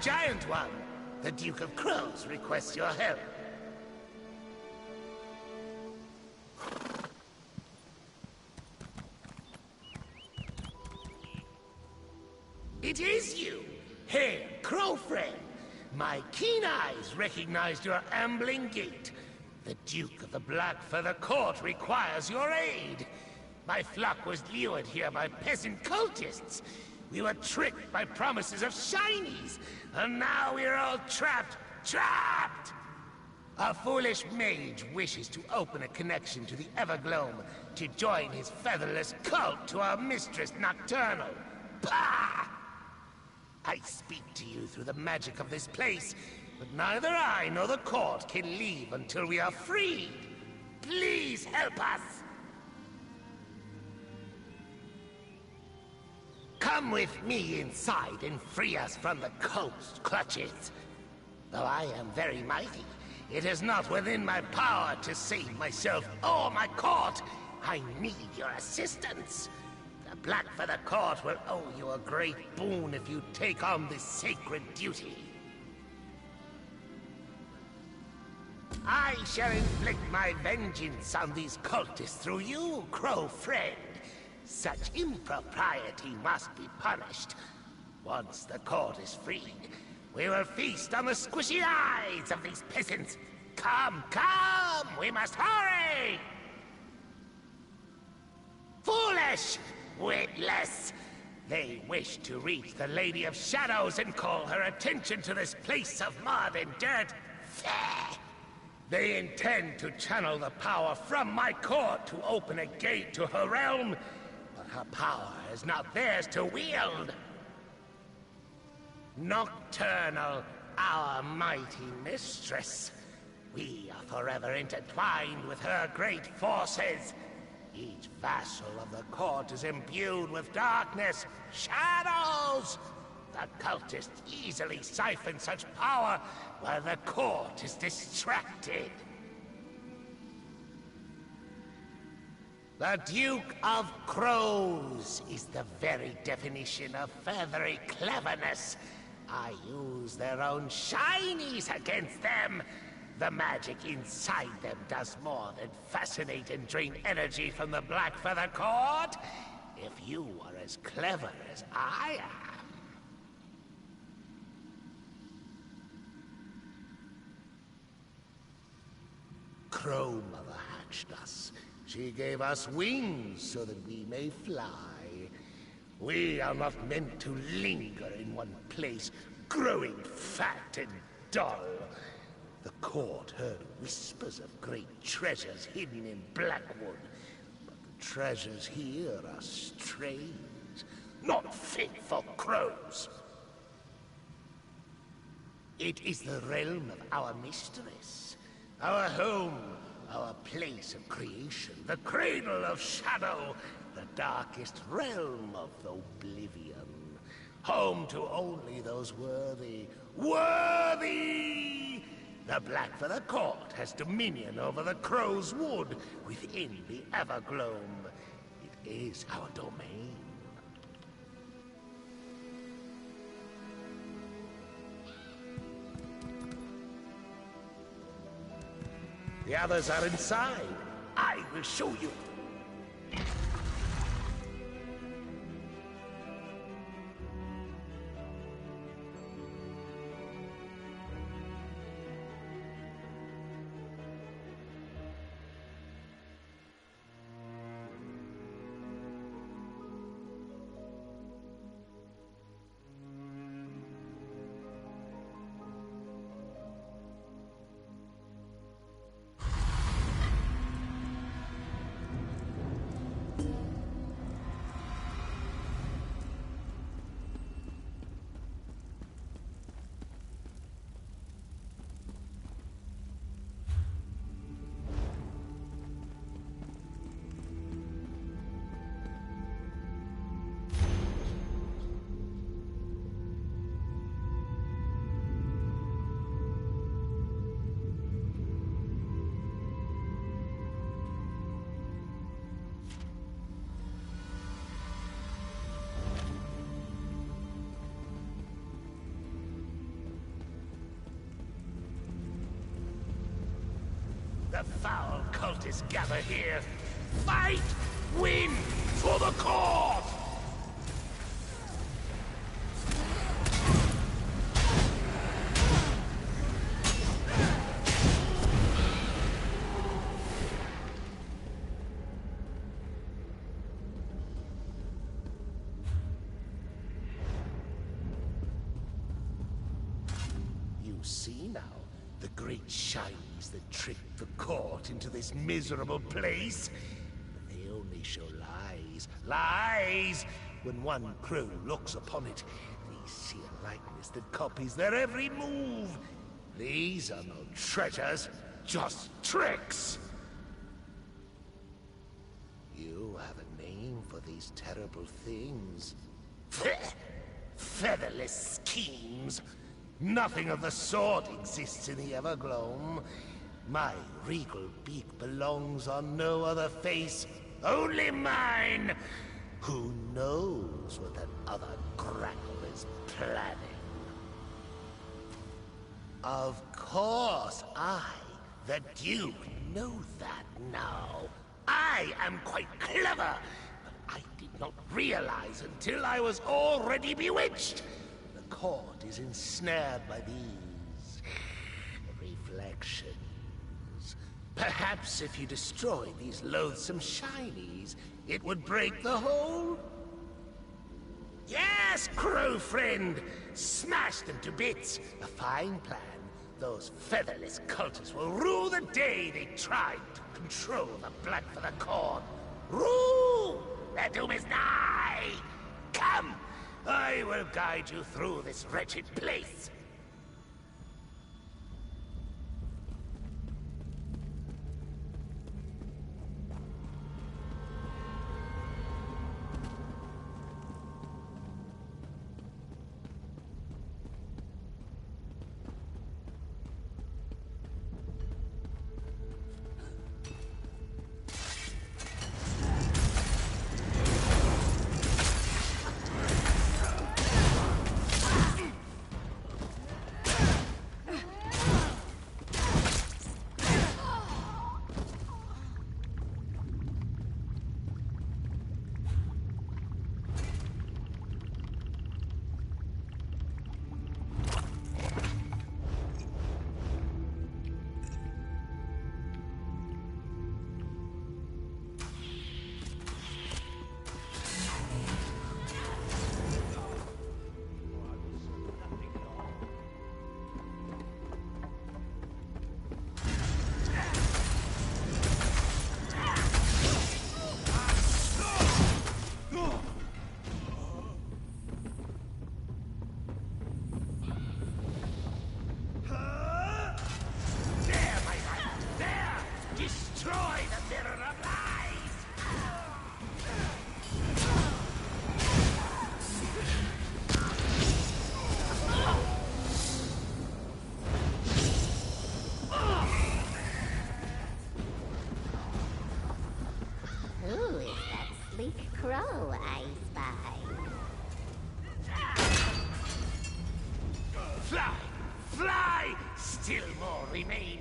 Giant One. The Duke of Crows requests your help. It is you! Hey, Crow friend! My keen eyes recognized your ambling gait. The Duke of the Black Feather Court requires your aid. My flock was lured here by peasant cultists. We were tricked by promises of shinies, and now we're all trapped! A foolish mage wishes to open a connection to the Evergloam to join his featherless cult to our mistress Nocturnal. Bah! I speak to you through the magic of this place, but neither I nor the court can leave until we are freed. Please help us! Come with me inside and free us from the cult's clutches. Though I am very mighty, it is not within my power to save myself or my court. I need your assistance. The Blackfeather Court will owe you a great boon if you take on this sacred duty. I shall inflict my vengeance on these cultists through you, Crow friend. Such impropriety must be punished. Once the court is freed, we will feast on the squishy eyes of these peasants. Come, we must hurry! Foolish! Witless! They wish to reach the Lady of Shadows and call her attention to this place of mud and dirt. Fair. They intend to channel the power from my court to open a gate to her realm, but her power is not theirs to wield. Nocturnal, our mighty mistress. We are forever intertwined with her great forces. Each vassal of the court is imbued with darkness, shadows. The cultists easily siphon such power while the court is distracted. The Duke of Crows is the very definition of feathery cleverness. I use their own shinies against them. The magic inside them does more than fascinate and drain energy from the Blackfeather Court. If you are as clever as I am... Crow Mother hatched us. She gave us wings so that we may fly. We are not meant to linger in one place, growing fat and dull. The court heard whispers of great treasures hidden in Blackwood, but the treasures here are strange, not fit for crows. It is the realm of our mistress, our home, our place of creation, the cradle of shadow, the darkest realm of oblivion. Home to only those worthy. The Blackfeather Court has dominion over the Crow's Wood within the Evergloam. It is our domain. The others are inside. I will show you. The foul cultists gather here. Fight! Win! For the cause! You see now the great shinies that tricked the court into this miserable place? They only show lies. Lies! When one crow looks upon it, they see a likeness that copies their every move. These are no treasures, just tricks! You have a name for these terrible things. Featherless schemes. Nothing of the sort exists in the Evergloam. My regal beak belongs on no other face, only mine! Who knows what that other grackle is planning? Of course, I, the Duke, know that now. I am quite clever, but I did not realize until I was already bewitched. The court is ensnared by these reflections. Perhaps if you destroy these loathsome shinies, it would break the hold? Yes, crow friend! Smash them to bits! A fine plan. Those featherless cultists will rue the day they tried to control the blood for the corn. Rule! Their doom is nigh! Come! I will guide you through this wretched place. Crow, I spy. Fly! Fly! Still more remain.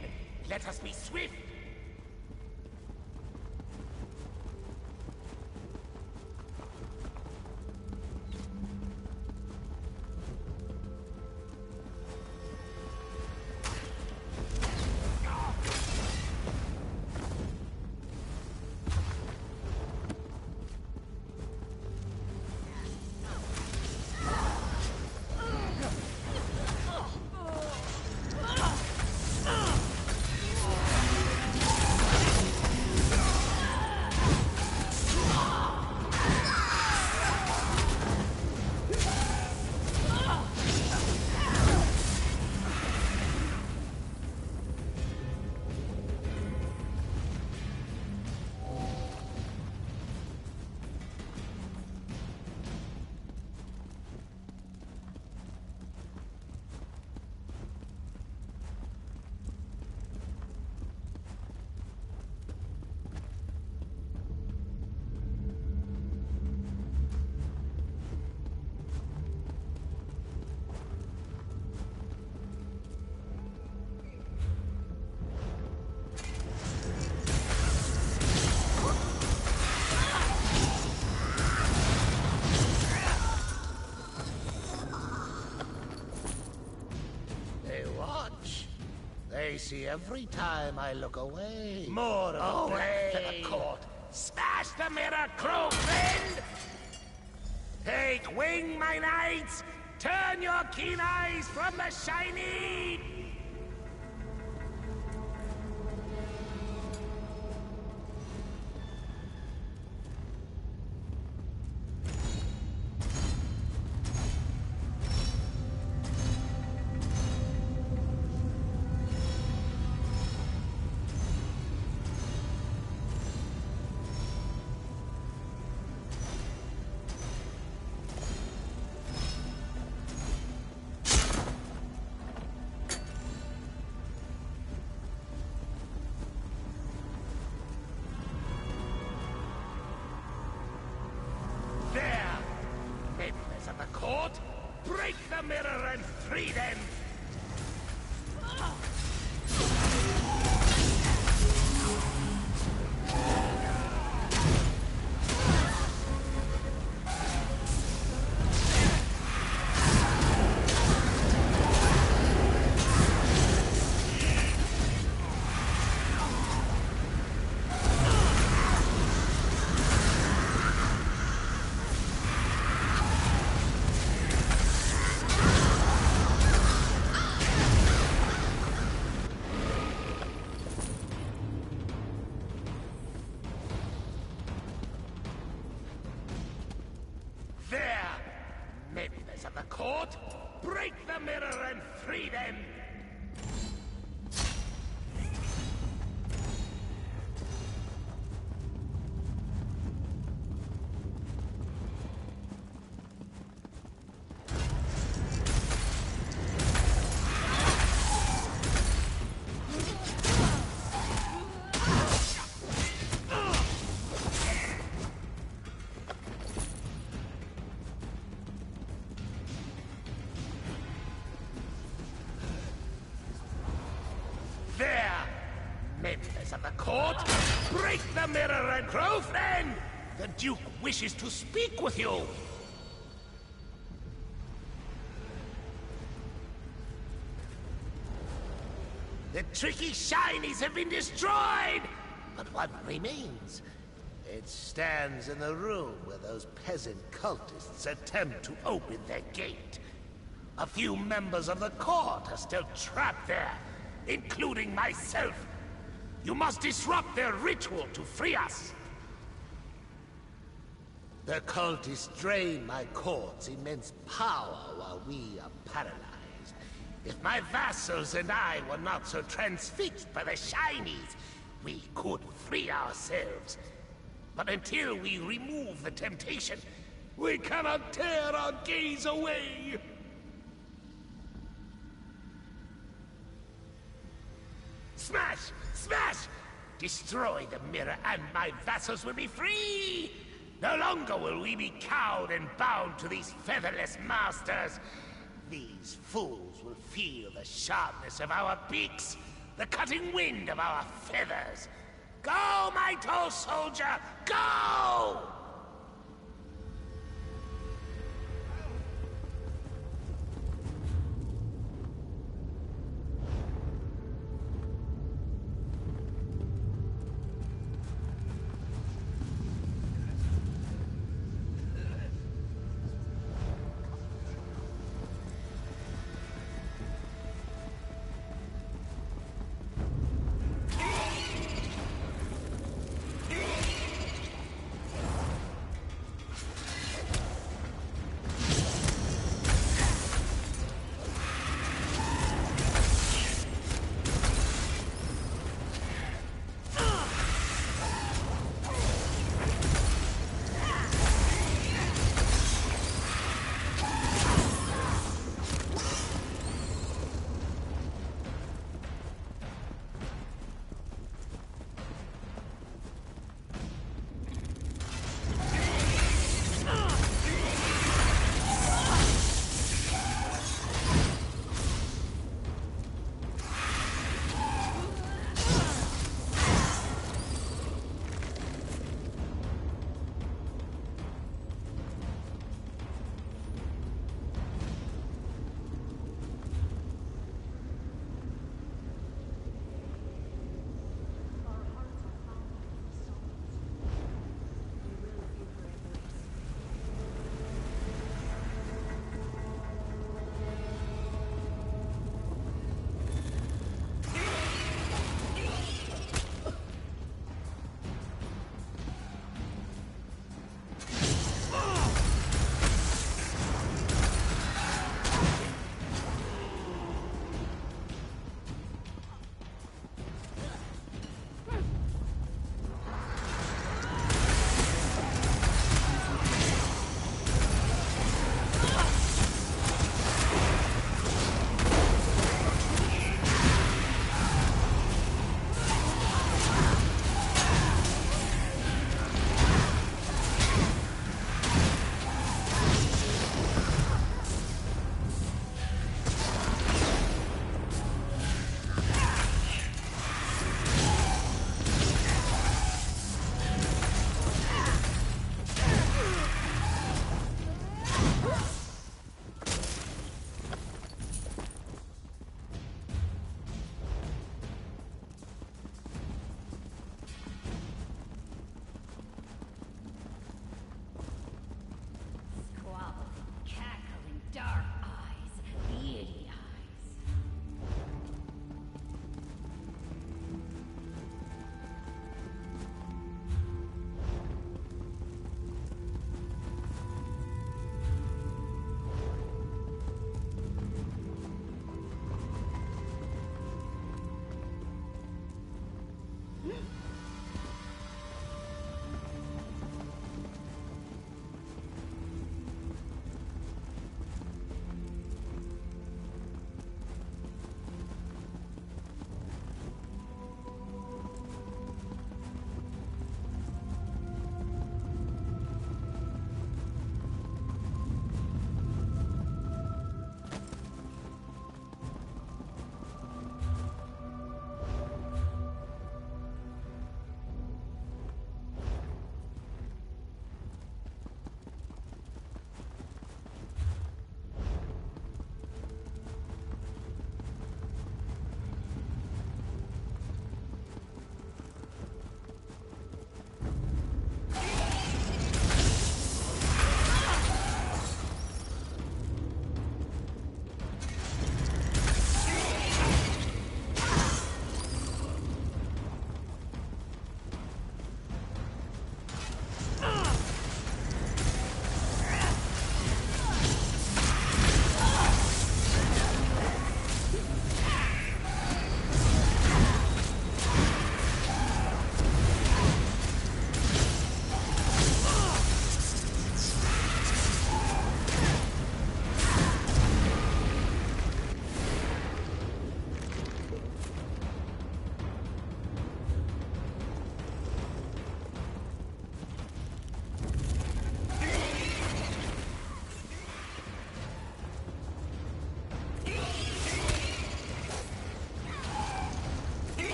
Let us be swift. They see every time I look away. More away to the court. Smash the mirror, crow friend! Take wing, my knights! Turn your keen eyes from the shiny! Court, break the mirror and free them! Members of the court, break the mirror and free them! Members of the court, break the mirror and crow friend! The Duke wishes to speak with you! The tricky shinies have been destroyed! But one remains. It stands in the room where those peasant cultists attempt to open their gate. A few members of the court are still trapped there, including myself. You must disrupt their ritual to free us! The cultists drain my court's immense power while we are paralyzed. If my vassals and I were not so transfixed by the shinies, we could free ourselves. But until we remove the temptation, we cannot tear our gaze away! Smash! Smash! Destroy the mirror and my vassals will be free! No longer will we be cowed and bound to these featherless masters. These fools will feel the sharpness of our beaks, the cutting wind of our feathers. Go, my tall soldier, go!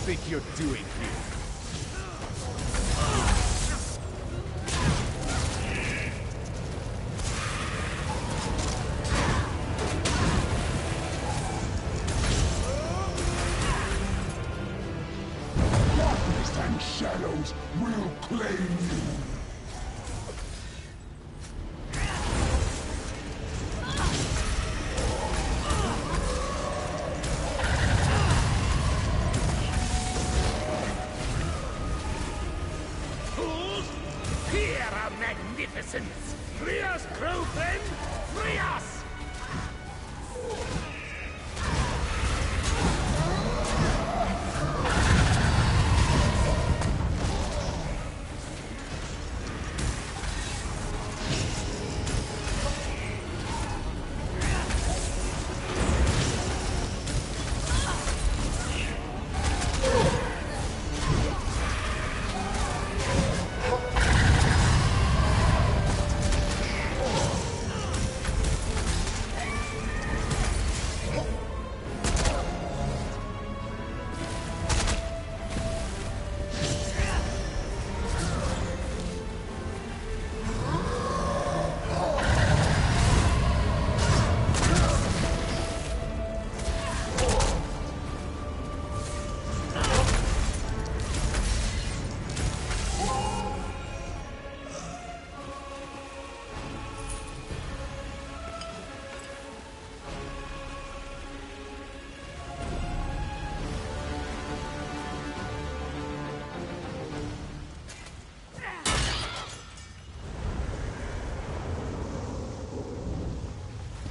think you're doing here? Darkness and shadows will claim you. Magnificence! Free us, Crow Friend! Free us!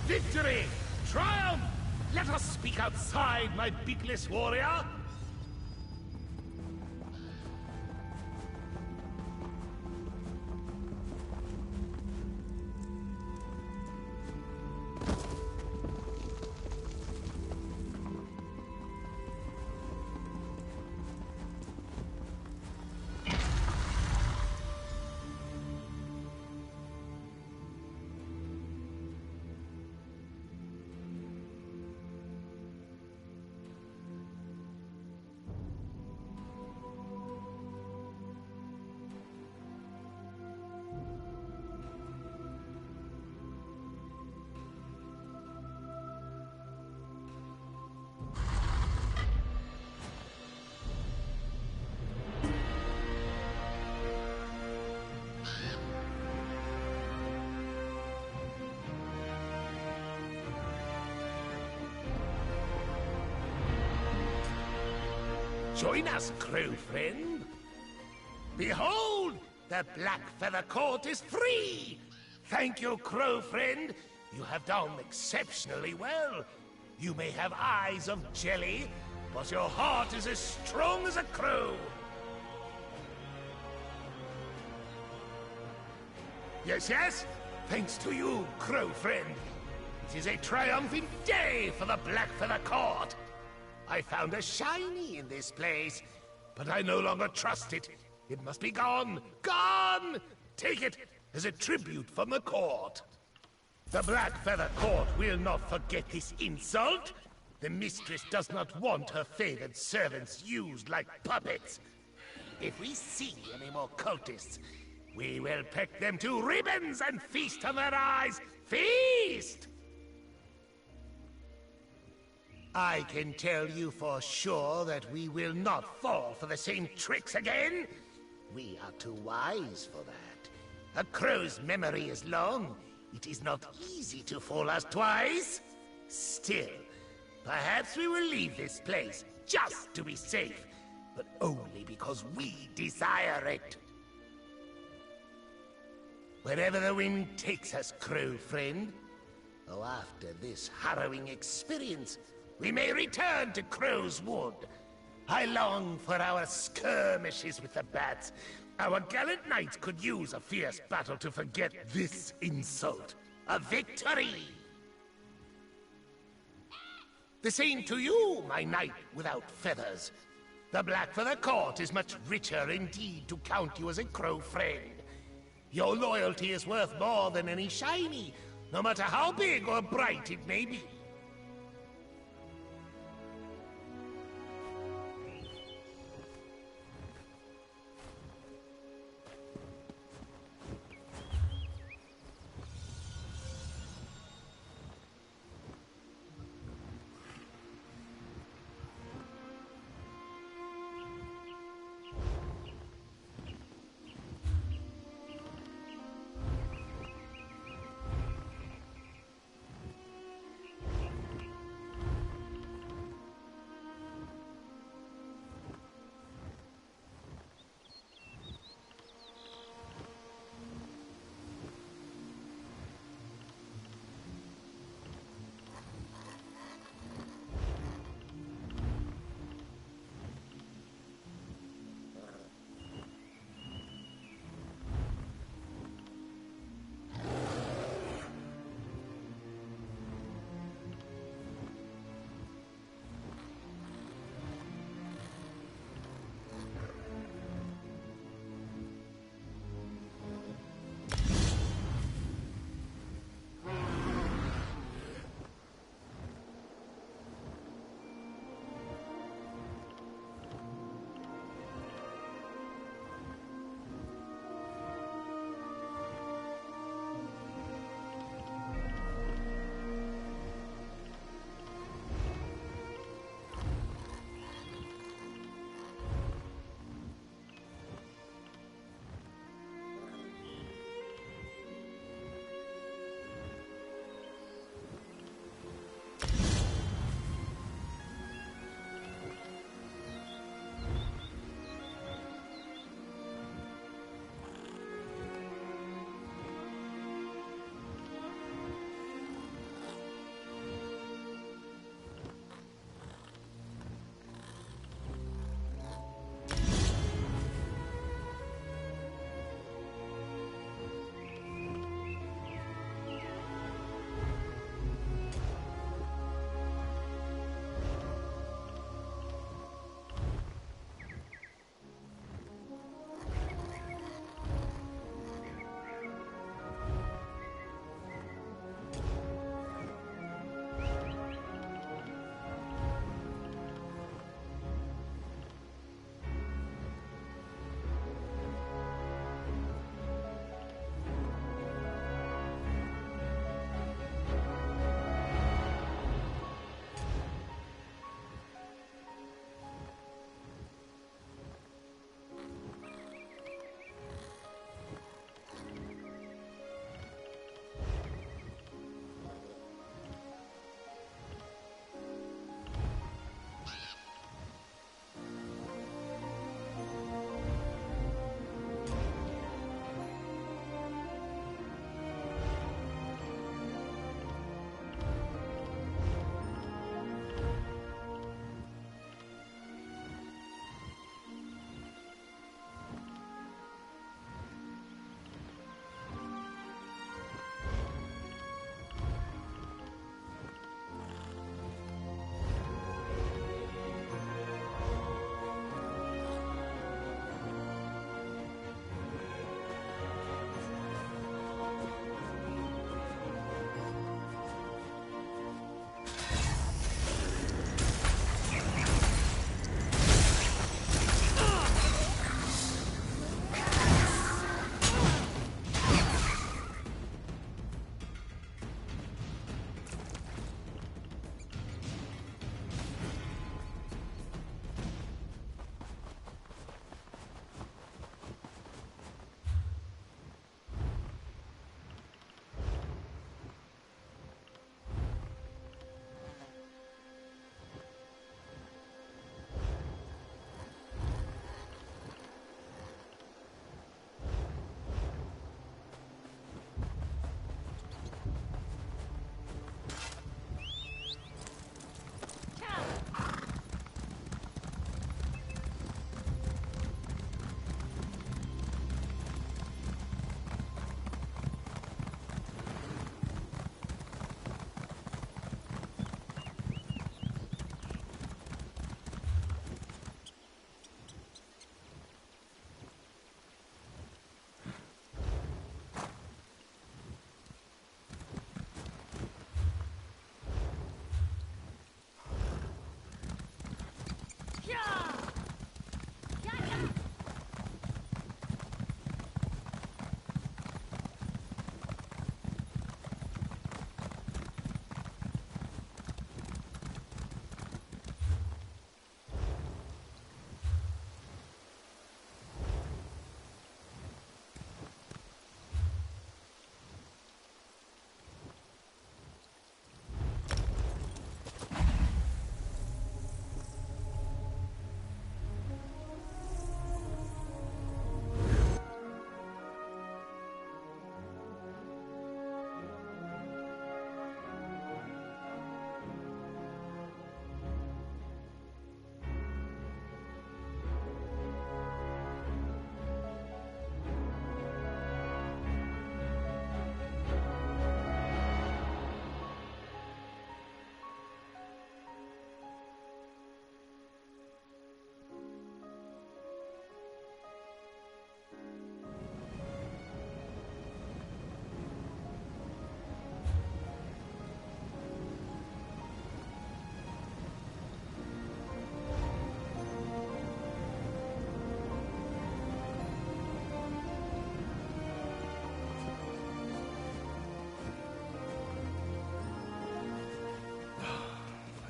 Victory! Triumph! Let us speak outside, my beakless warrior! Join us, Crow Friend. Behold, the Black Feather Court is free! Thank you, Crow Friend. You have done exceptionally well. You may have eyes of jelly, but your heart is as strong as a crow. Yes, yes, thanks to you, Crow Friend. It is a triumphant day for the Black Feather Court. I found a shiny in this place, but I no longer trust it. It must be gone. Gone! Take it as a tribute from the court. The Black Feather Court will not forget this insult. The mistress does not want her favored servants used like puppets. If we see any more cultists, we will peck them to ribbons and feast on their eyes. Feast! I can tell you for sure that we will not fall for the same tricks again. We are too wise for that. A crow's memory is long. It is not easy to fool us twice. Still, perhaps we will leave this place just to be safe, but only because we desire it. Wherever the wind takes us, Crow Friend. Oh, after this harrowing experience, we may return to Crow's Wood. I long for our skirmishes with the bats. Our gallant knights could use a fierce battle to forget this insult. A victory! The same to you, my knight without feathers. The Black Feather Court is much richer indeed to count you as a Crow Friend. Your loyalty is worth more than any shiny, no matter how big or bright it may be.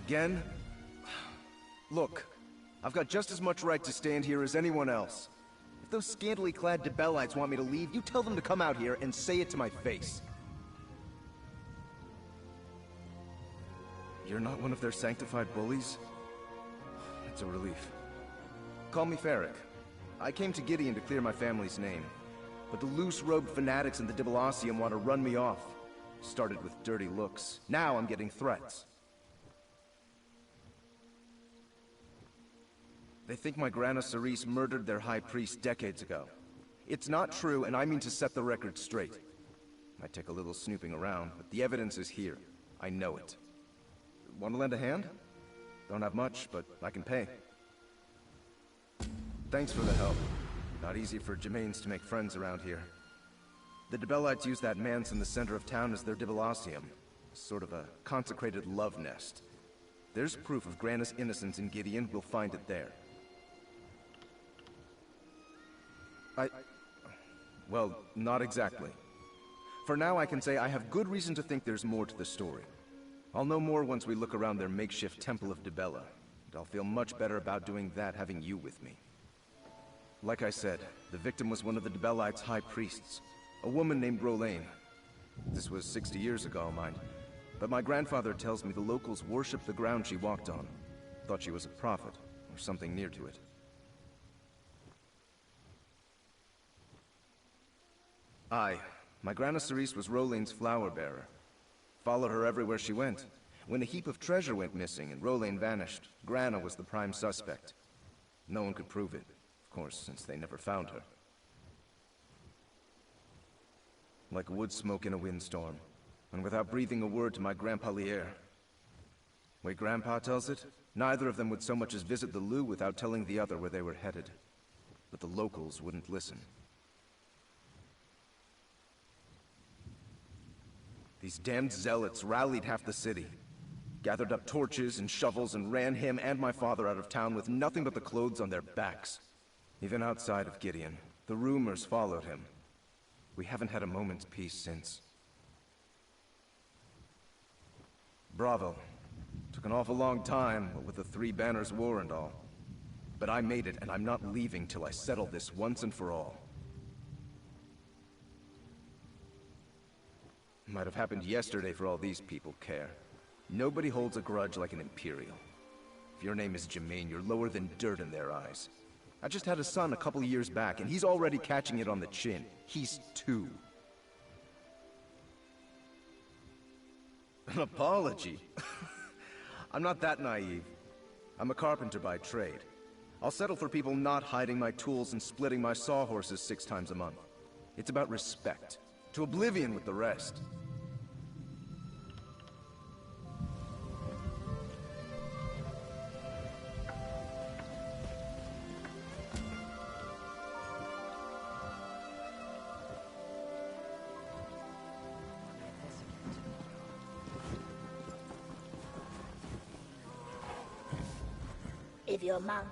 Again? Look, I've got just as much right to stand here as anyone else. If those scantily clad Dibellites want me to leave, you tell them to come out here and say it to my face. You're not one of their sanctified bullies? It's a relief. Call me Ferric. I came to Gideon to clear my family's name. But the loose-robed fanatics in the Dibellasium want to run me off. Started with dirty looks. Now I'm getting threats. They think my Grana Cerise murdered their high priest decades ago. It's not true, and I mean to set the record straight. Might take a little snooping around, but the evidence is here. I know it. Want to lend a hand? Don't have much, but I can pay. Thanks for the help. Not easy for Gemains to make friends around here. The Dibellites use that manse in the center of town as their Dibellasium. Sort of a consecrated love nest. There's proof of Grana's innocence in Gideon. We'll find it there. Well, not exactly. For now, I can say I have good reason to think there's more to the story. I'll know more once we look around their makeshift Temple of Dibella, and I'll feel much better about doing that having you with me. Like I said, the victim was one of the Dibellites' high priests, a woman named Rolain. This was 60 years ago, mind, but my grandfather tells me the locals worshipped the ground she walked on. Thought she was a prophet, or something near to it. My Grana Cerise was Rolain's flower bearer. Followed her everywhere she went. When a heap of treasure went missing and Rolain vanished, Grana was the prime suspect. No one could prove it, of course, since they never found her. Like wood smoke in a windstorm, and without breathing a word to my Grandpa Lier. Way Grandpa tells it, neither of them would so much as visit the Lou without telling the other where they were headed. But the locals wouldn't listen. These damned zealots rallied half the city, gathered up torches and shovels and ran him and my father out of town with nothing but the clothes on their backs. Even outside of Gideon, the rumors followed him. We haven't had a moment's peace since. Bravo. Took an awful long time, what with the Three Banners War and all. But I made it, and I'm not leaving till I settle this once and for all. Might have happened yesterday for all these people care. Nobody holds a grudge like an Imperial. If your name is Gemain, you're lower than dirt in their eyes. I just had a son a couple years back, and he's already catching it on the chin. He's 2. An apology? I'm not that naive. I'm a carpenter by trade. I'll settle for people not hiding my tools and splitting my sawhorses 6 times a month. It's about respect. To oblivion with the rest. If your monk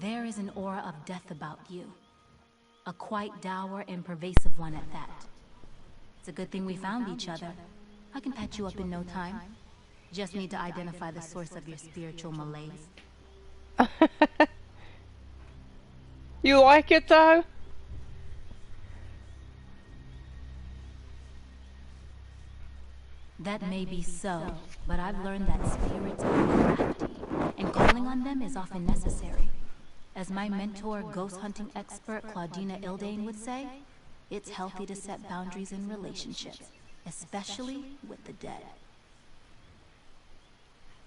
There is an aura of death about you. A quite dour and pervasive one at that. It's a good thing we found each other. I can patch you up in no time. Just need to identify the source of your spiritual malaise. You like it though? That may be so, but I've learned that spirits are crafty, and calling on them is often necessary. As my mentor, ghost hunting expert Claudina Ildane would say, it's healthy to set boundaries in relationships, especially with the dead.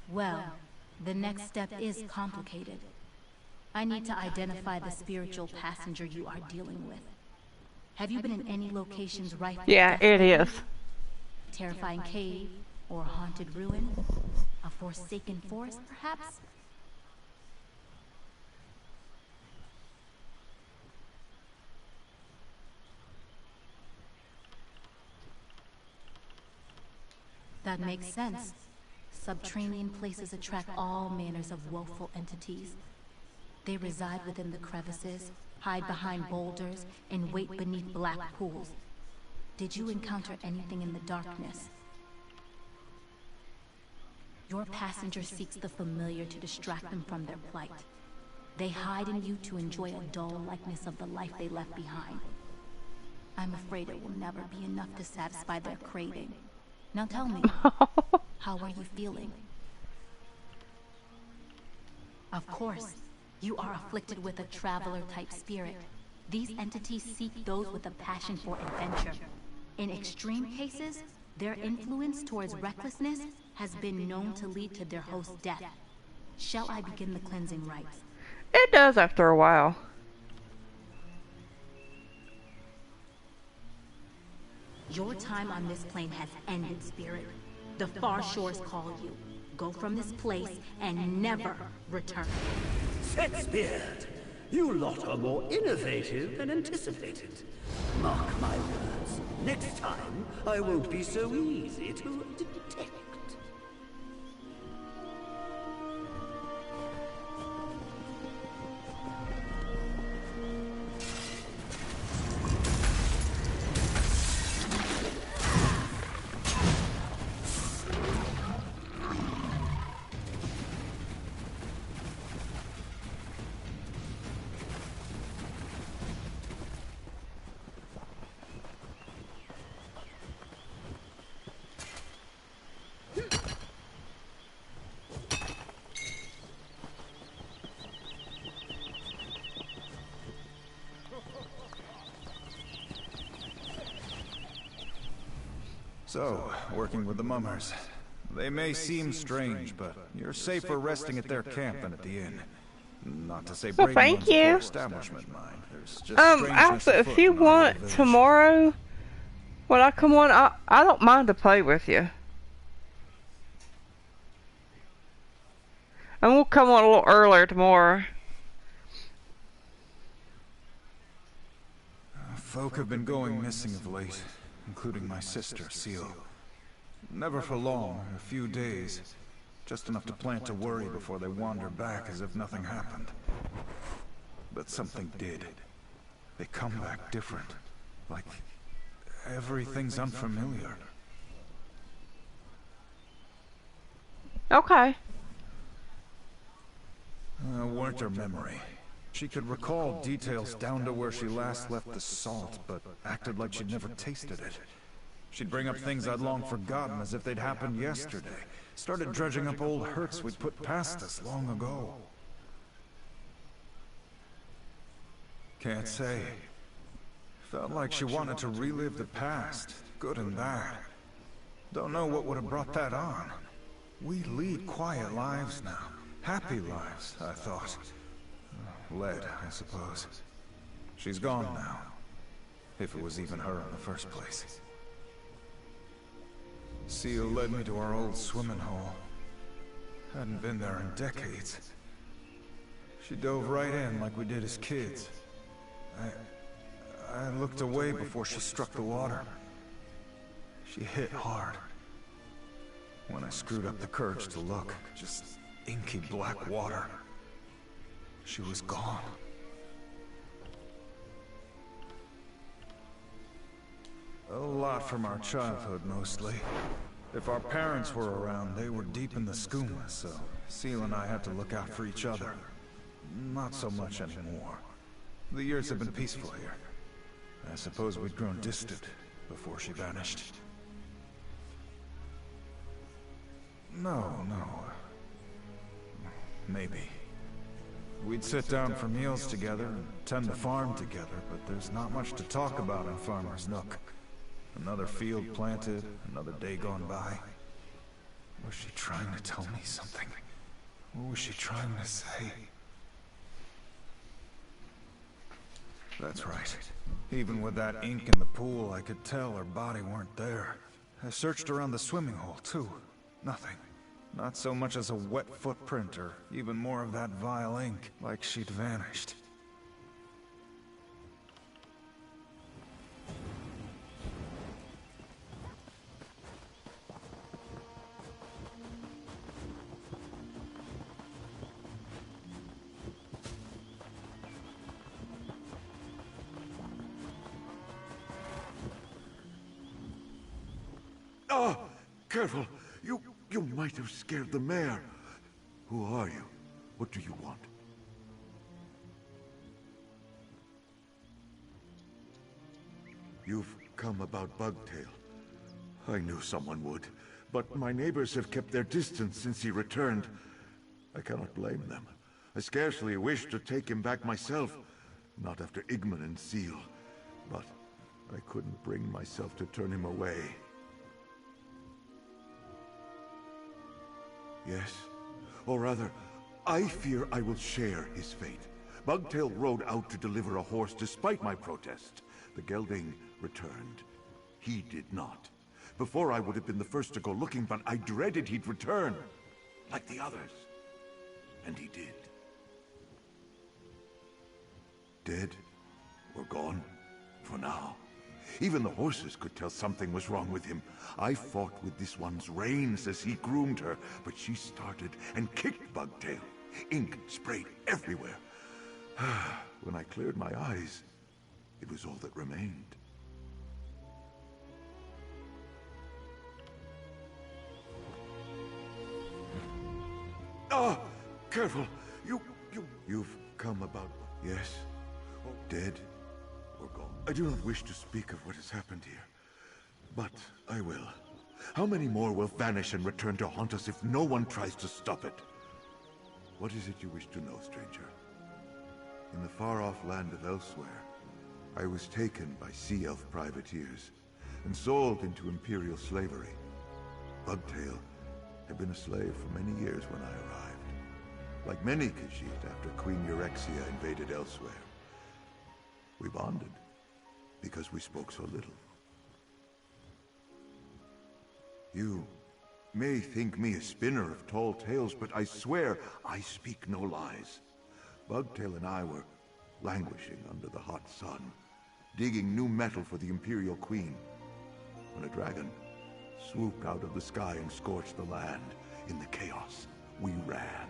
Well, the next step is complicated. I need to identify the spiritual passenger you are dealing with. Have you been in any locations rife with Yeah, death? it is. Terrifying cave, or haunted ruin? A forsaken forest, perhaps? That makes sense. Subterranean places attract all manners of woeful entities. They reside within the crevices, hide behind boulders, and wait beneath black pools. Did you encounter anything in the darkness? Your passenger seeks the familiar to distract them from their plight. They hide in you to enjoy a dull likeness of the life they left behind. I'm afraid it will never be enough to satisfy their craving. Now tell me, how are you feeling? Of course, you are afflicted with a traveler-type spirit. These entities seek those with a passion for adventure. In extreme cases, their influence towards recklessness has been known to lead to their host's death. Shall I begin the cleansing rites? It does after a while. Your time on this plane has ended, Spirit. The far shores call you. Go from this place and never return. Setsbeard, you lot are more innovative than anticipated. Mark my words, next time I won't be so easy to detect. So, working with the mummers. They may seem strange, but you're safer resting at their camp than at the inn. Not to say Well, Brayden thank runs a you. poor establishment, mind. There's just strangeness Alpha, afoot if you in our want village. tomorrow, when I come on, I don't mind to play with you. And we'll come on a little earlier tomorrow. Folk have been going missing of late, including my sister, Seal. Never for long, a few days. Just enough to plant a worry before they wander back as if nothing happened. But something did. They come back different. Like everything's unfamiliar. Okay. Weren't her memory. She could recall details down to where she last left the salt, but acted like she'd never tasted it. She'd bring up things I'd long forgotten as if they'd happened yesterday. Started dredging up old hurts we'd put past us long ago. Can't say. Felt like she wanted to relive the past, good and bad. Don't know what would have brought that on. We lead quiet lives now. Happy lives, I thought. Led, I suppose. She's gone now. If it was even her in the first place. Seal led me to our old swimming hole. Hadn't been there in decades. She dove right in like we did as kids. I looked away before she struck the water. She hit hard. When I screwed up the courage to look, just inky black water. She was gone. A lot from our childhood, mostly. If our parents were around, they were deep in the skooma, so Seal and I had to look out for each other. Not so much anymore. The years have been peaceful here. I suppose we'd grown distant before she vanished. No. Maybe. We'd sit down for meals together and tend the farm together, but there's not much to talk about in Farmer's Nook. Another field planted, another day gone by. Was she trying to tell me something? What was she trying to say? That's right. Even with that ink in the pool, I could tell her body weren't there. I searched around the swimming hole, too. Nothing. Not so much as a wet footprint or even more of that vile ink, like she'd vanished. Ah! Careful! You might have scared the mayor. Who are you? What do you want? You've come about Bugtail. I knew someone would, but my neighbors have kept their distance since he returned. I cannot blame them. I scarcely wish to take him back myself. Not after Igman and Seal. But I couldn't bring myself to turn him away. Yes. Or rather, I fear I will share his fate. Bugtail rode out to deliver a horse despite my protest. The gelding returned. He did not. Before I would have been the first to go looking, but I dreaded he'd return. Like the others. And he did. Dead. Or gone. For now. Even the horses could tell something was wrong with him. I fought with this one's reins as he groomed her, but she started and kicked Bugtail. Ink sprayed everywhere. When I cleared my eyes, it was all that remained. Ah! Careful! You've come about... Yes? Dead? Or gone? I do not wish to speak of what has happened here, but I will. How many more will vanish and return to haunt us if no one tries to stop it? What is it you wish to know, stranger? In the far-off land of Elsewhere, I was taken by Sea Elf privateers and sold into Imperial slavery. Bugtail had been a slave for many years when I arrived. Like many Khajiit after Queen Eurexia invaded Elsewhere. We bonded, because we spoke so little. You may think me a spinner of tall tales, but I swear I speak no lies. Bugtail and I were languishing under the hot sun, digging new metal for the Imperial Queen, when a dragon swooped out of the sky and scorched the land. In the chaos, we ran.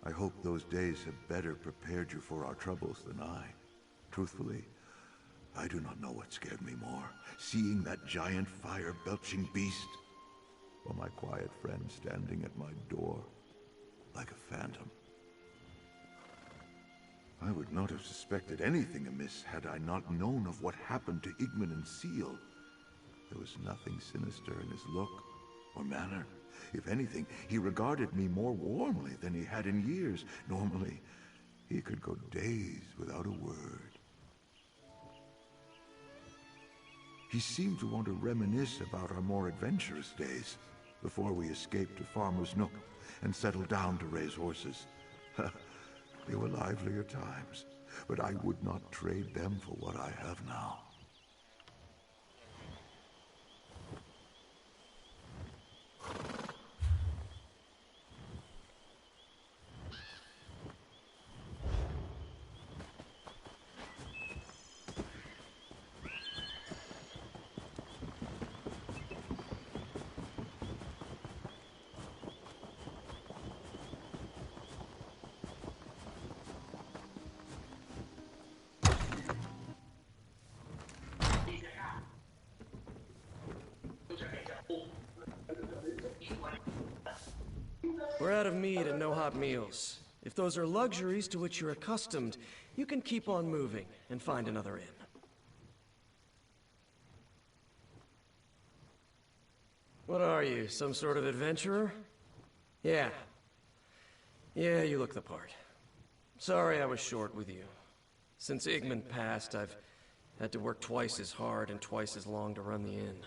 I hope those days have better prepared you for our troubles than I. Truthfully, I do not know what scared me more. Seeing that giant fire-belching beast, or my quiet friend standing at my door, like a phantom. I would not have suspected anything amiss had I not known of what happened to Igman and Seal. There was nothing sinister in his look or manner. If anything, he regarded me more warmly than he had in years. Normally, he could go days without a word. He seemed to want to reminisce about our more adventurous days, before we escaped to Farmer's Nook and settled down to raise horses. They were livelier times, but I would not trade them for what I have now. We're out of meat and no hot meals. If those are luxuries to which you're accustomed, you can keep on moving and find another inn. What are you, some sort of adventurer? Yeah. Yeah, you look the part. Sorry I was short with you. Since Igmund passed, I've had to work twice as hard and twice as long to run the inn.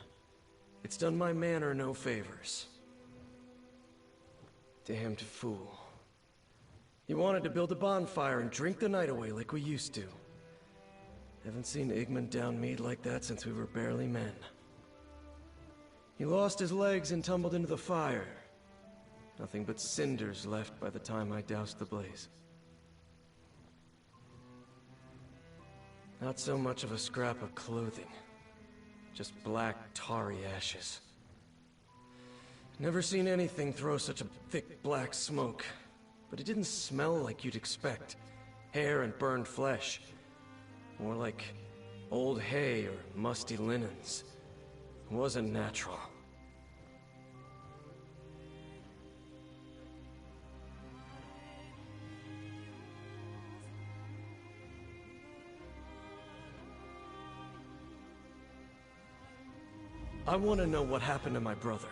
It's done my manor no favors. Damned fool. He wanted to build a bonfire and drink the night away like we used to. Haven't seen Igmund down mead like that since we were barely men. He lost his legs and tumbled into the fire. Nothing but cinders left by the time I doused the blaze. Not so much of a scrap of clothing. Just black, tarry ashes. Never seen anything throw such a thick black smoke, but it didn't smell like you'd expect. Hair and burned flesh. More like old hay or musty linens. It wasn't natural. I want to know what happened to my brother.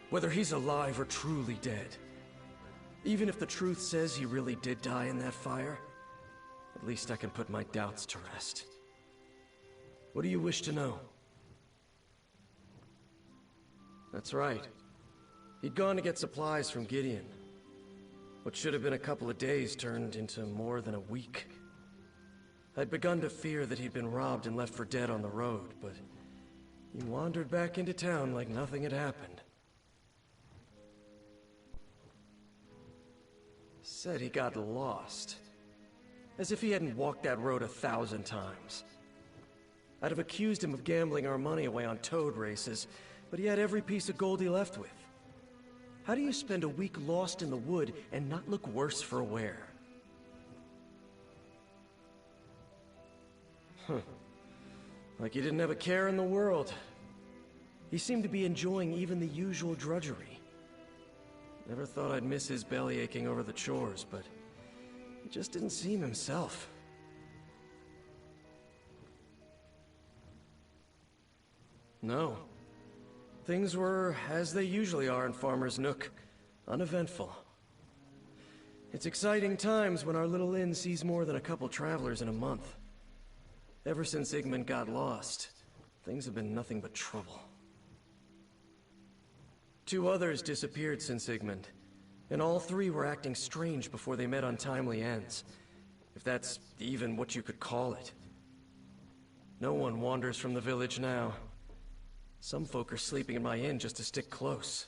Whether he's alive or truly dead. Even if the truth says he really did die in that fire, at least I can put my doubts to rest. What do you wish to know? That's right. He'd gone to get supplies from Gideon. What should have been a couple of days turned into more than a week. I'd begun to fear that he'd been robbed and left for dead on the road, but he wandered back into town like nothing had happened. Said he got lost. As if he hadn't walked that road 1,000 times. I'd have accused him of gambling our money away on toad races, but he had every piece of gold he left with. How do you spend a week lost in the wood and not look worse for wear? Like he didn't have a care in the world. He seemed to be enjoying even the usual drudgery. Never thought I'd miss his belly aching over the chores, but he just didn't seem himself. No. Things were as they usually are in Farmer's Nook. Uneventful. It's exciting times when our little inn sees more than a couple travelers in a month. Ever since Igmund got lost, things have been nothing but trouble. 2 others disappeared since Igmund, and all 3 were acting strange before they met untimely ends. If that's even what you could call it. No one wanders from the village now. Some folk are sleeping in my inn just to stick close.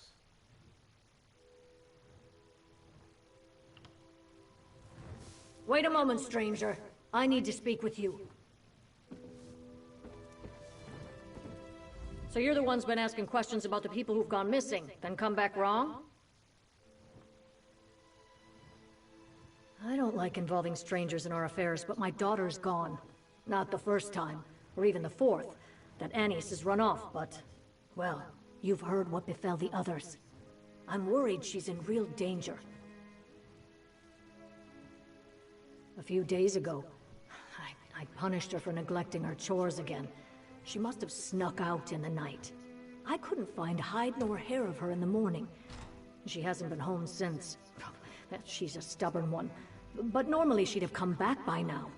Wait a moment, stranger. I need to speak with you. So you're the one's been asking questions about the people who've gone missing, then come back wrong? I don't like involving strangers in our affairs, but my daughter's gone. Not the first time, or even the 4th, that Annis has run off, but... well, you've heard what befell the others. I'm worried she's in real danger. A few days ago, I punished her for neglecting her chores again. She must have snuck out in the night. I couldn't find hide nor hair of her in the morning. She hasn't been home since. She's a stubborn one. But normally she'd have come back by now.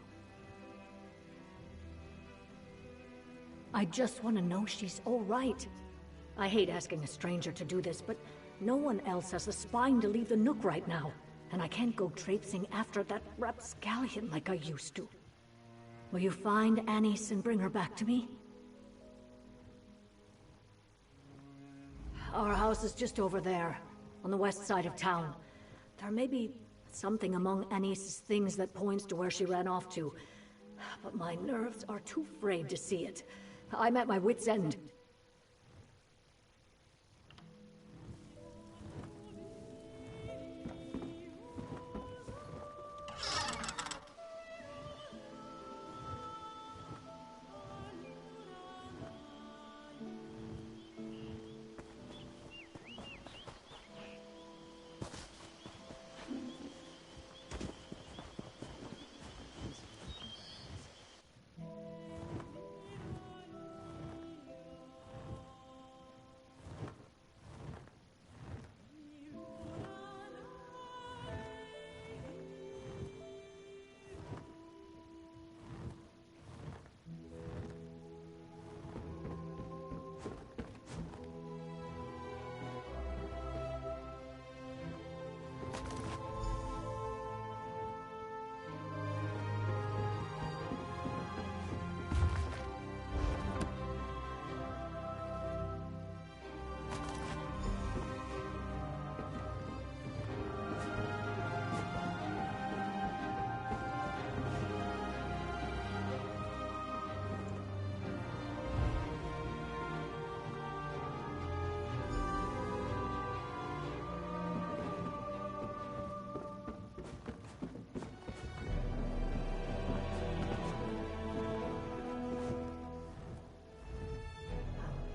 I just want to know she's all right. I hate asking a stranger to do this, but no one else has the spine to leave the Nook right now. And I can't go traipsing after that rapscallion like I used to. Will you find Anise and bring her back to me? Our house is just over there, on the west side of town. There may be something among Anise's things that points to where she ran off to, but my nerves are too frayed to see it. I'm at my wit's end.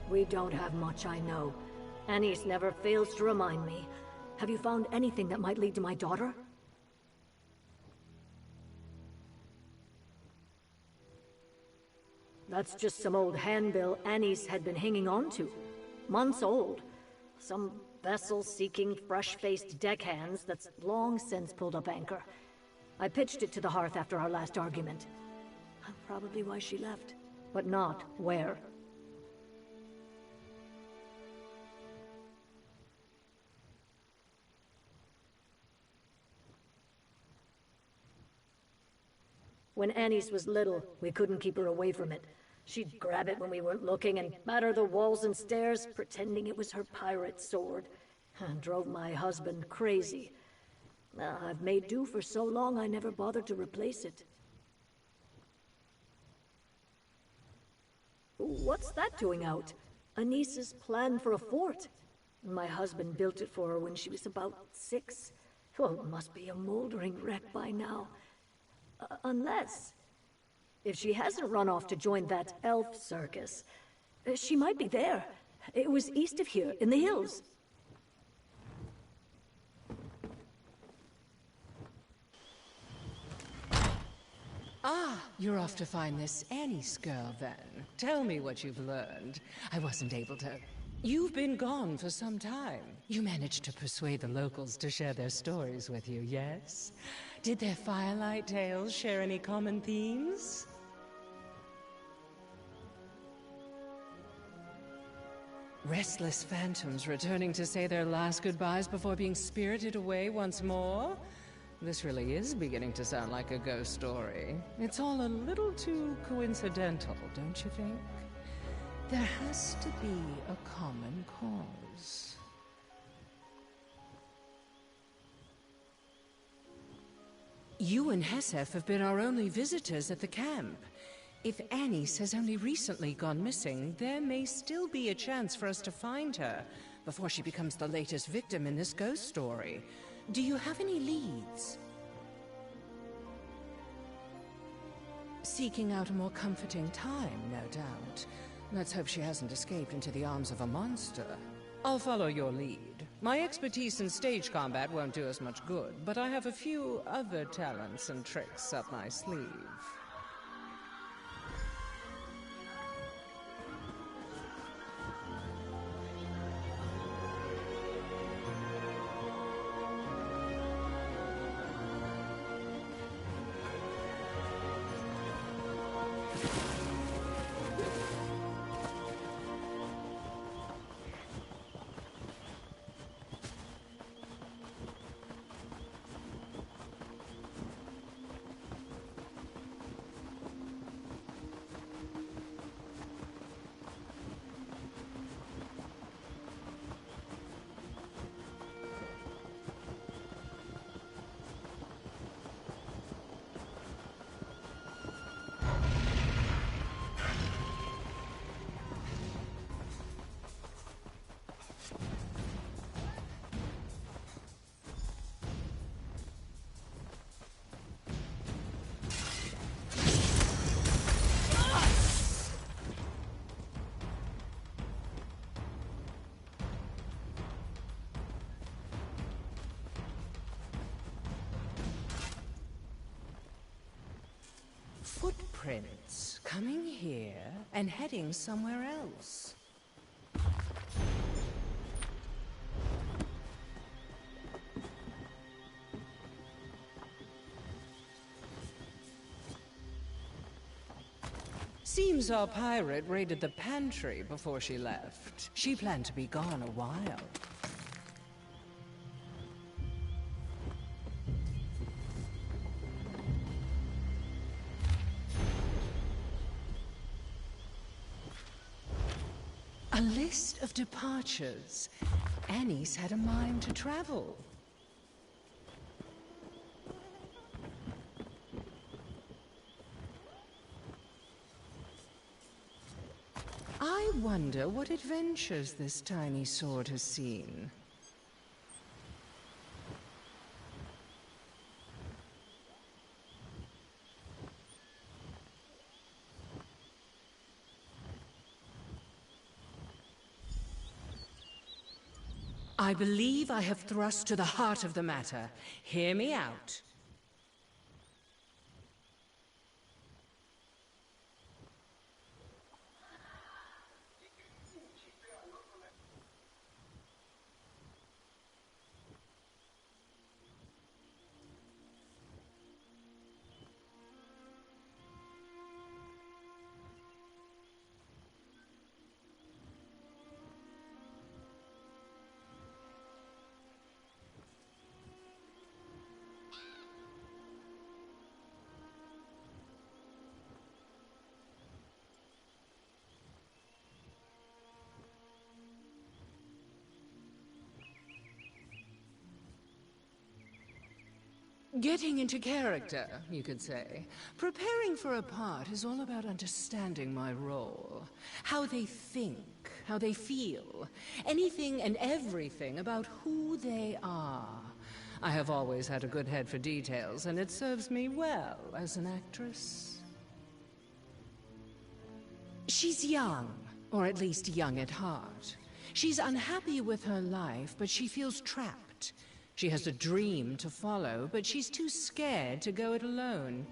We don't have much, I know. Anise never fails to remind me. Have you found anything that might lead to my daughter? That's just some old handbill Anise had been hanging on to. Months old. Some vessel seeking fresh-faced deckhands that's long since pulled up anchor. I pitched it to the hearth after our last argument. Probably why she left. But not where. When Anise was little, we couldn't keep her away from it. She'd grab it when we weren't looking and batter the walls and stairs, pretending it was her pirate sword. Drove my husband crazy. I've made do for so long I never bothered to replace it. What's that doing out? Anise's plan for a fort. My husband built it for her when she was about 6. Oh, it must be a moldering wreck by now. Unless... if she hasn't run off to join that elf circus, she might be there. It was east of here, in the hills. Ah, you're off to find this Anise girl, then. Tell me what you've learned. I wasn't able to... You've been gone for some time. You managed to persuade the locals to share their stories with you, yes? Did their firelight tales share any common themes? Restless phantoms returning to say their last goodbyes before being spirited away once more? This really is beginning to sound like a ghost story. It's all a little too coincidental, don't you think? There has to be a common cause. You and Hesef have been our only visitors at the camp. If Anise has only recently gone missing, there may still be a chance for us to find her before she becomes the latest victim in this ghost story. Do you have any leads? Seeking out a more comforting time, no doubt. Let's hope she hasn't escaped into the arms of a monster. I'll follow your lead. My expertise in stage combat won't do us much good, but I have a few other talents and tricks up my sleeve. Footprints coming here and heading somewhere else. Seems our pirate raided the pantry before she left. She planned to be gone a while. A list of departures. Annie's had a mind to travel. I wonder what adventures this tiny sword has seen. I believe I have thrust to the heart of the matter. Hear me out. Getting into character, you could say. Preparing for a part is all about understanding my role. How they think, how they feel. Anything and everything about who they are. I have always had a good head for details, and it serves me well as an actress. She's young, or at least young at heart. She's unhappy with her life, but she feels trapped. She has a dream to follow, but she's too scared to go it alone.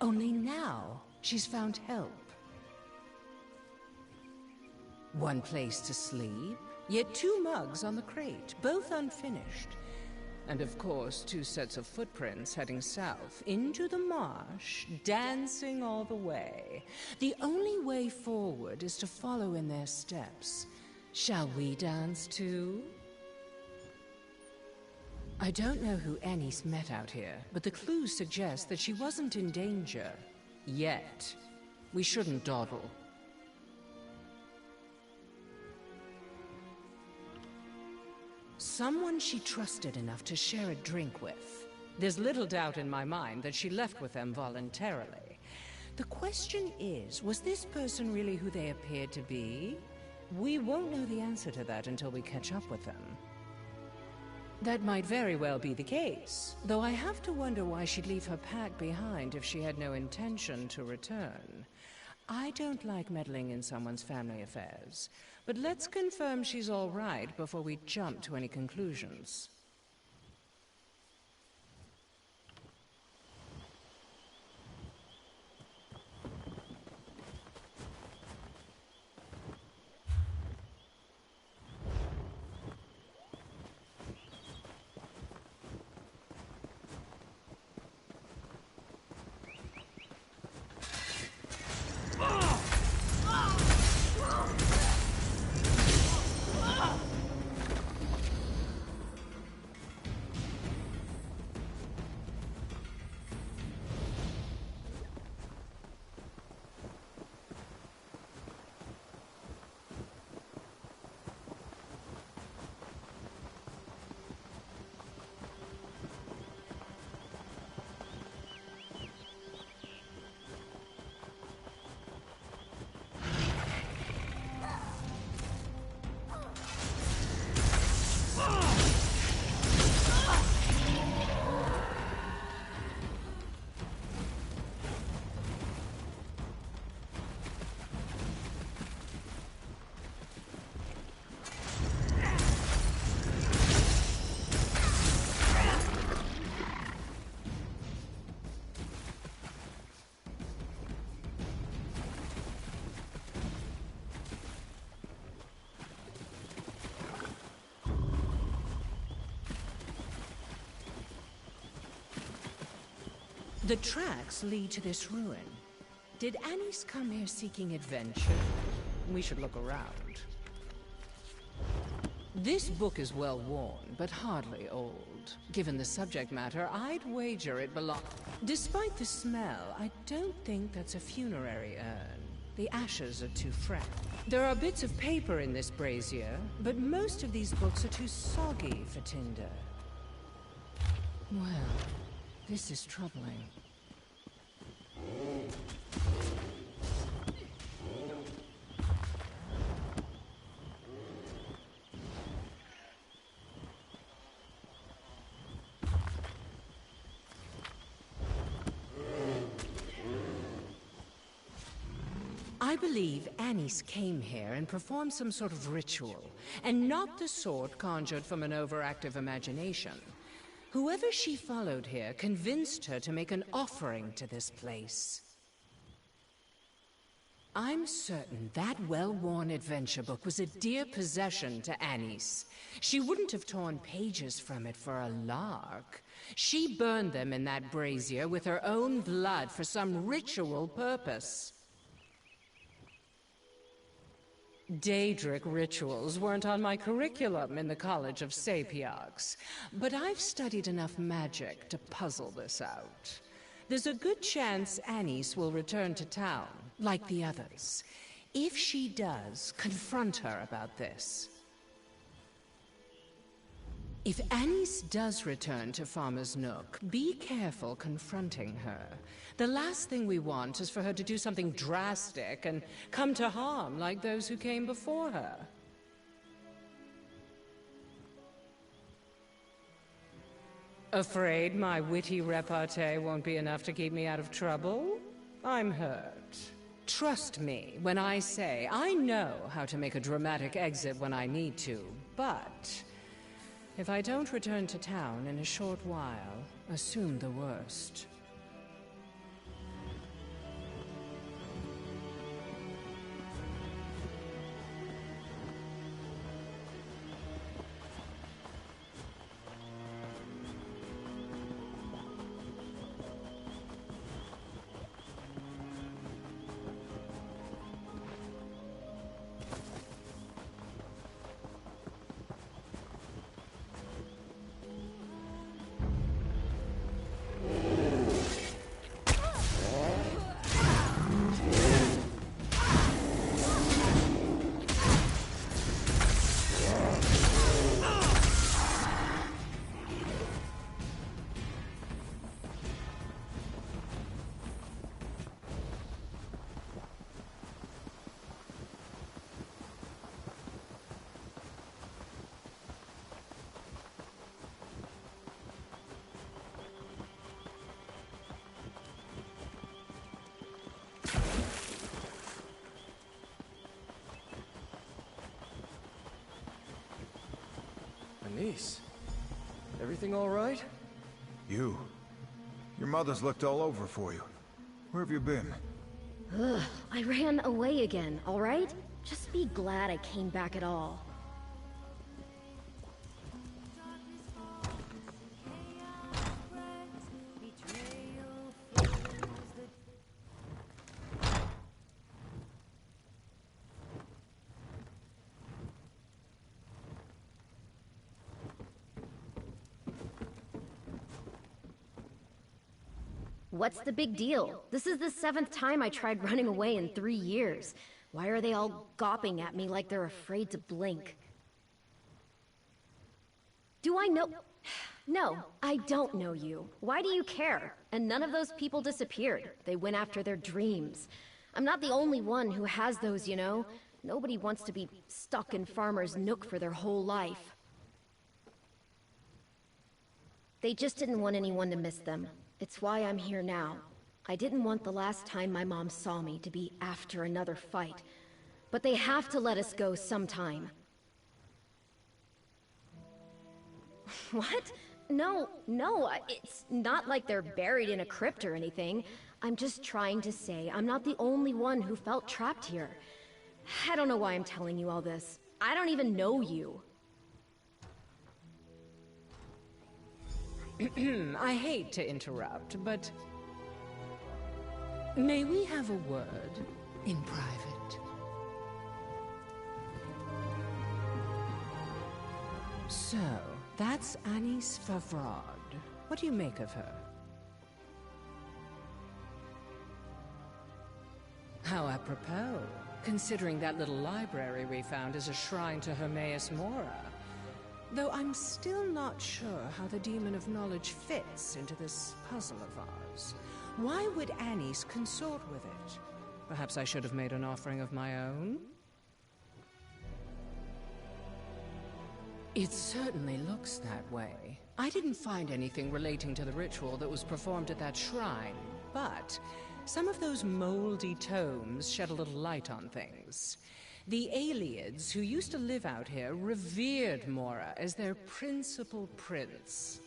Only now, she's found help. One place to sleep, yet 2 mugs on the crate, both unfinished. And of course, 2 sets of footprints heading south, into the marsh, dancing all the way. The only way forward is to follow in their steps. Shall we dance too? I don't know who Annie's met out here, but the clues suggest that she wasn't in danger. Yet. We shouldn't dawdle. Someone she trusted enough to share a drink with. There's little doubt in my mind that she left with them voluntarily. The question is, was this person really who they appeared to be? We won't know the answer to that until we catch up with them. That might very well be the case, though I have to wonder why she'd leave her pack behind if she had no intention to return. I don't like meddling in someone's family affairs, but let's confirm she's all right before we jump to any conclusions. The tracks lead to this ruin. Did Anise come here seeking adventure? We should look around. This book is well worn, but hardly old. Given the subject matter, I'd wager it belongs... Despite the smell, I don't think that's a funerary urn. The ashes are too fresh. There are bits of paper in this brazier, but most of these books are too soggy for tinder. Well, this is troubling. I believe Anise came here and performed some sort of ritual, and not the sort conjured from an overactive imagination. Whoever she followed here convinced her to make an offering to this place. I'm certain that well-worn adventure book was a dear possession to Anise. She wouldn't have torn pages from it for a lark. She burned them in that brazier with her own blood for some ritual purpose. Daedric rituals weren't on my curriculum in the College of Sapiarchs, but I've studied enough magic to puzzle this out. There's a good chance Anise will return to town, like the others. If she does, confront her about this. If Anise does return to Farmer's Nook, be careful confronting her. The last thing we want is for her to do something drastic and come to harm like those who came before her. Afraid my witty repartee won't be enough to keep me out of trouble? I'm hurt. Trust me when I say I know how to make a dramatic exit when I need to, but if I don't return to town in a short while, assume the worst. Anise, everything all right? You? Your mother's looked all over for you. Where have you been? Ugh, I ran away again, all right? Just be glad I came back at all. What's the big deal? This is the 7th time I tried running away in 3 years. Why are they all gawping at me like they're afraid to blink? Do I know? No, I don't know you. Why do you care? And none of those people disappeared. They went after their dreams. I'm not the only one who has those, you know. Nobody wants to be stuck in Farmer's Nook for their whole life. They just didn't want anyone to miss them. It's why I'm here now. I didn't want the last time my mom saw me to be after another fight. But they have to let us go sometime. What? No, it's not like they're buried in a crypt or anything. I'm just trying to say I'm not the only one who felt trapped here. I don't know why I'm telling you all this. I don't even know you. I hate to interrupt, but May we have a word in private? So, that's Anis Favrad. What do you make of her? How apropos, considering that little library we found is a shrine to Hermaeus Mora. Though I'm still not sure how the Demon of Knowledge fits into this puzzle of ours. Why would Anis consort with it? Perhaps I should have made an offering of my own? It certainly looks that way. I didn't find anything relating to the ritual that was performed at that shrine, but some of those moldy tomes shed a little light on things. The Aelids, who used to live out here, revered Mora as their principal prince.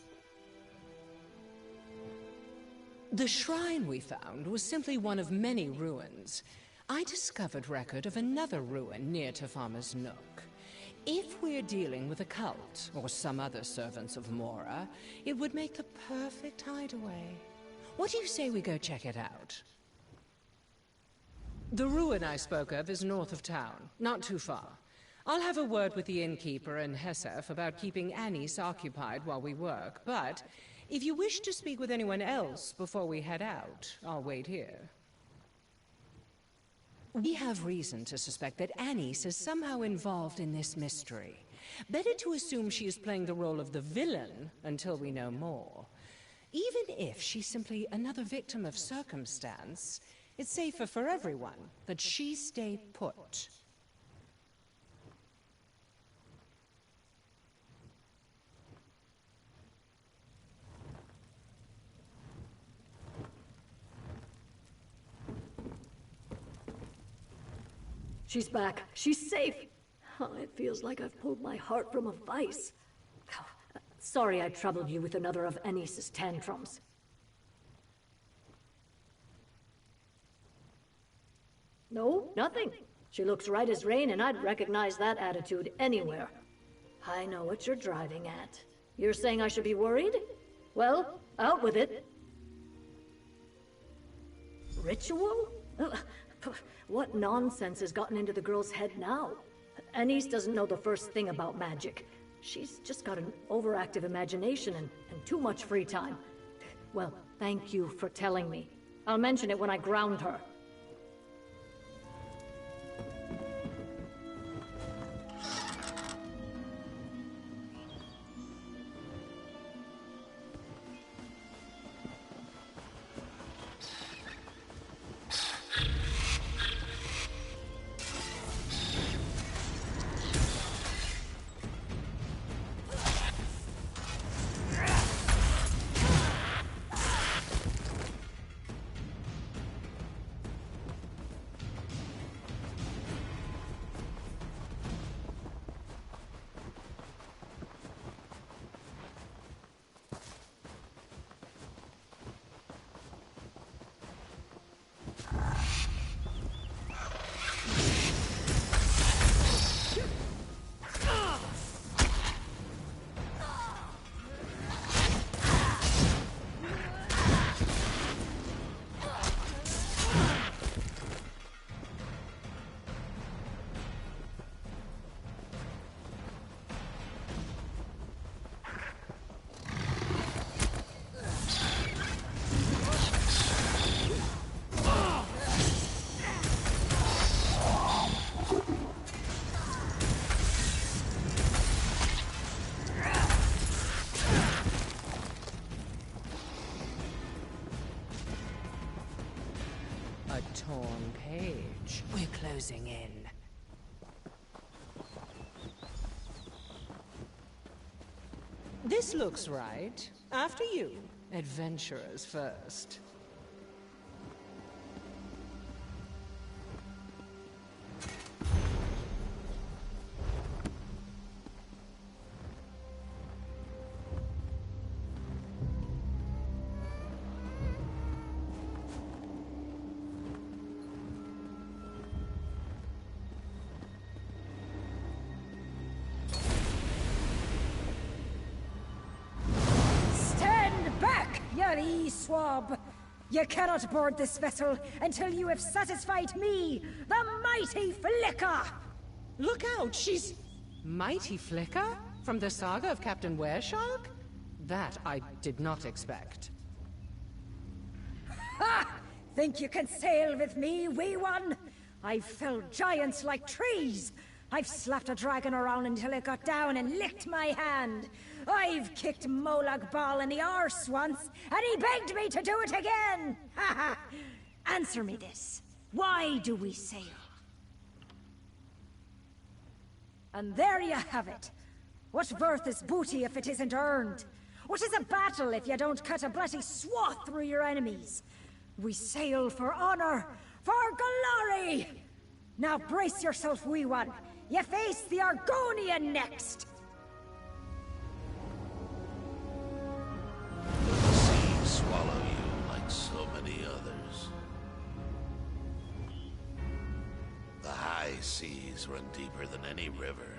The shrine we found was simply one of many ruins. I discovered record of another ruin near Tafama's Nook. If we're dealing with a cult, or some other servants of Mora, it would make the perfect hideaway. What do you say we go check it out? The ruin I spoke of is north of town, not too far. I'll have a word with the innkeeper and Hesef about keeping Anis occupied while we work, but if you wish to speak with anyone else before we head out, I'll wait here. We have reason to suspect that Anis is somehow involved in this mystery. Better to assume she is playing the role of the villain until we know more. Even if she's simply another victim of circumstance, it's safer for everyone that she stay put. She's back. She's safe. Oh, it feels like I've pulled my heart from a vice. Oh, sorry I troubled you with another of Anis's tantrums. No, nothing. She looks right as rain, and I'd recognize that attitude anywhere. I know what you're driving at. You're saying I should be worried? Well, out with it. Ritual? What nonsense has gotten into the girl's head now? Anis doesn't know the first thing about magic. She's just got an overactive imagination and too much free time. Well, thank you for telling me. I'll mention it when I ground her. Torn page. We're closing in. This looks right. After you. Adventurers first. Swab! You cannot board this vessel until you have satisfied me, the mighty Flicker! Look out, she's... Mighty Flicker? From the saga of Captain Wereshark? That I did not expect. Ha! Think you can sail with me, wee one? I've felled giants like trees. I've slapped a dragon around until it got down and licked my hand. I've kicked Molag Bal in the arse once, and he begged me to do it again! Ha ha! Answer me this. Why do we sail? And there you have it. What worth is booty if it isn't earned? What is a battle if you don't cut a bloody swath through your enemies? We sail for honor, for glory! Now brace yourself, wee one. You face the Argonian next! The sea swallow you like so many others. The high seas run deeper than any river,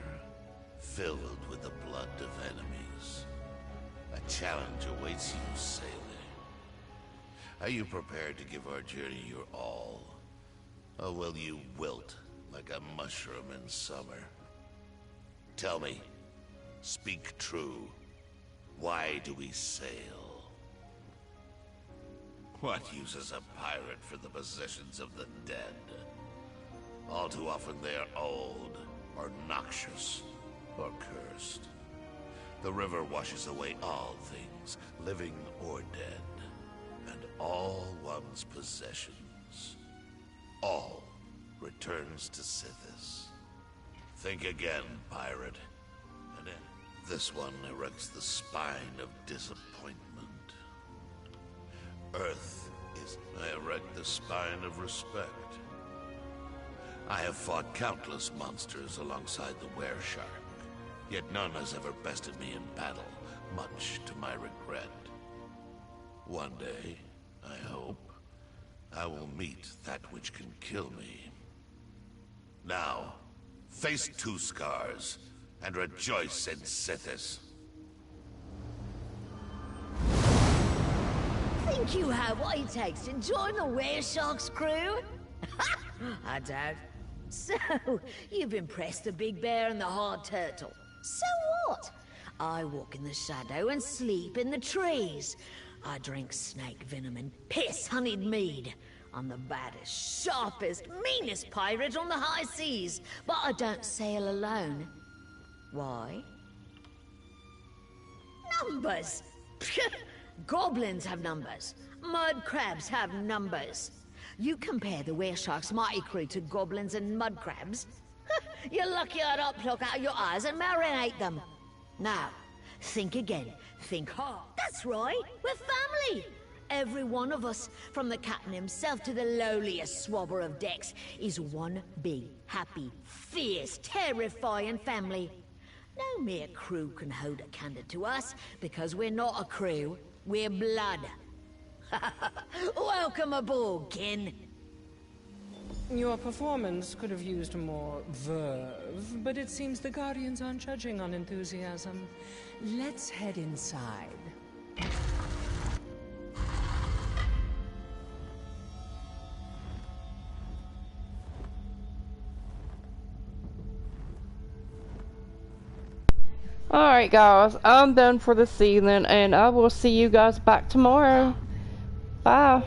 filled with the blood of enemies. A challenge awaits you, sailor. Are you prepared to give our journey your all? Or will you wilt like a mushroom in summer? Tell me, speak true. Why do we sail? What use is a pirate for the possessions of the dead? All too often they are old, or noxious, or cursed. The river washes away all things, living or dead, and all one's possessions. All returns to Sithis. Think again, pirate. And this one erects the spine of disappointment. Earth is... I erect the spine of respect. I have fought countless monsters alongside the Wereshark, yet none has ever bested me in battle, much to my regret. One day, I hope, I will meet that which can kill me. Now, face Two Scars, and rejoice in Sithis. Think you have what it takes to join the Wereshark's crew? I doubt. So, you've impressed the Big Bear and the Hard Turtle. So what? I walk in the shadow and sleep in the trees. I drink snake venom and piss-honeyed mead. I'm the baddest, sharpest, meanest pirate on the high seas. But I don't sail alone. Why? Numbers! Goblins have numbers. Mud crabs have numbers. You compare the Wereshark's mighty crew to goblins and mud crabs? You're lucky I don't pluck out your eyes and marinate them. Now, think again. Think hard. That's right, we're family. Every one of us, from the captain himself to the lowliest swabber of decks, is one big, happy, fierce, terrifying family. No mere crew can hold a candle to us, because we're not a crew, we're blood. Welcome aboard, kin. Your performance could have used more verve, but it seems the Guardians aren't judging on enthusiasm. Let's head inside. Alright guys, I'm done for this evening and I will see you guys back tomorrow. Bye.